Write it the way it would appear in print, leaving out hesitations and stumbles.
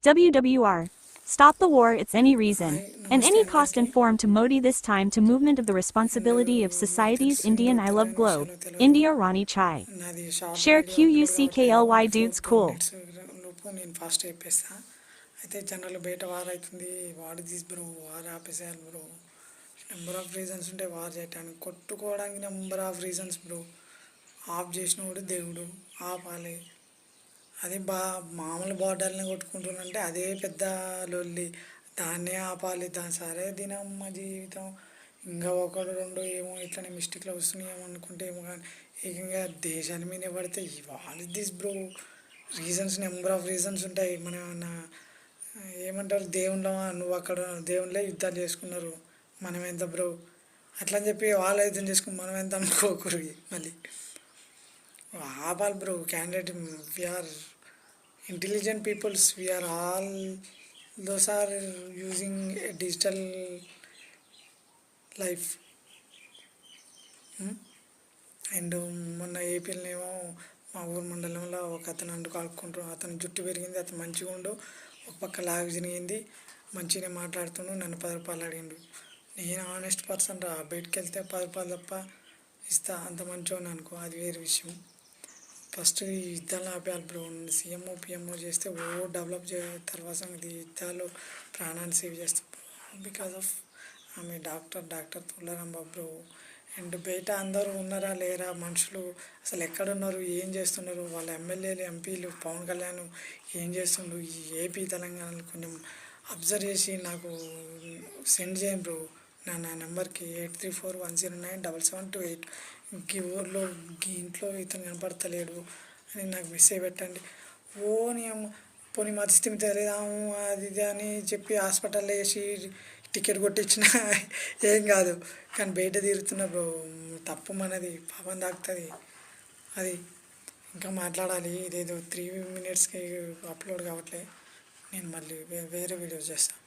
WWR. Stop the war, it's any reason. And నమస్తే any cost అందరికీ. and form to Modi this time to movement of the responsibility of నాకు society's తెలిసిందో Indian I love తెలియని globe. విషయాలు తెలియదు. India Rani Chai. నాది short Share video upload కాబట్టి QUCKLY before dudes 2 cool. Minutes లోపు నేను ఫాస్ట్ చెప్పేస్తా. అయితే జనాలు బయట వార్ అవుతుంది, వాడు తీసి బ్రో, వార్ ఆపేసేయాలి బ్రో. నెంబర్ ఆఫ్ రీజన్స్ ఉంటాయి వార్ చేయడానికి, కొట్టుకోవడానికి number of reasons bro. Off చేసినోడు దేవుడు, ఆపాలి. అది మామూలు బార్డర్ని కొట్టుకుంటున్నంటే అదే పెద్ద లొల్లి, దాన్నే ఆపాలి. సరే దినమ్మ జీవితం, ఇంకా ఒకడు రెండు ఏమో ఇట్లనే మిస్టేక్లో వస్తున్నాయేమో అనుకుంటే ఏమో, కానీ ఏకంగా దేశాన్ని మీద పడితే వాళ్ళు this bro. Reasons number of reasons ఉంటాయి. మన ఏమంటారు, దేవుళ్ళ నువ్వు అక్కడ దేవుళ్ళే యుద్ధాలు చేసుకున్నారు, మనం ఎంత బ్రో అట్లా అని చెప్పి వాళ్ళు యుద్ధం చేసుకుని మనం ఎంత అనుకోకూడదు. మళ్ళీ ఆపాలి bro. Candidate we are intelligent peoples, we are all those are using digital life. And మొన్న ఏపీలోనేమో మా ఊరు మండలంలో ఒక అతను అండు కాలుకుంటూ, అతను జుట్టు పెరిగింది, అతను మంచిగా ఉండు, ఒక పక్క లాగు జరిగింది, మంచిగానే మాట్లాడుతుండు, నన్ను 10 రూపాయలు అడిగిండు. నేను ఆనెస్ట్ పర్సన్ రా, బయటికి వెళ్తే 10 రూపాయలు తప్ప ఇస్తా, అంత మంచిగా అనుకో, అది వేరే విషయం. ఫస్ట్ ఈ యుద్ధాలు ఆపేయాలి బ్రో. సీఎంఓ పిఎంఓ చేస్తే డెవలప్ తర్వాత సంగతి. యుద్ధాలు ప్రాణాన్ని సేవ్ చేస్తాం బికాజ్ ఆఫ్ ఆమె డాక్టర్ తులారాం బాబు బ్రో. అండ్ బయట అందరూ ఉన్నారా లేరా మనుషులు, అసలు ఎక్కడున్నారు, ఏం చేస్తున్నారు, వాళ్ళ ఎమ్మెల్యేలు ఎంపీలు పవన్ కళ్యాణ్ ఏం చేస్తుండ్రు ఈ ఏపీ తెలంగాణలో కొంచెం అబ్జర్వ్ చేసి నాకు సెండ్ చేయండి బ్రో. నా నెంబర్కి 8341097728. ఈ ఊర్లో ఈ ఇంట్లో ఇతను కనపడతలేడు అని నాకు మెసేజ్ పెట్టండి. నీ అమ్మ పోనీ మతిస్థిమి తెలియదాము అది ఇది అని చెప్పి హాస్పిటల్లో వేసి టికెట్ కొట్టించిన ఏం కాదు, కానీ బయట తిరుగుతున్న బ్రో తప్పు మనది, పాపం తాకుతుంది అది. ఇంకా మాట్లాడాలి, ఇదేదో 3 మినిట్స్కి అప్లోడ్ కావట్లే. నేను మళ్ళీ వేరే వీడియోస్ చేస్తాను.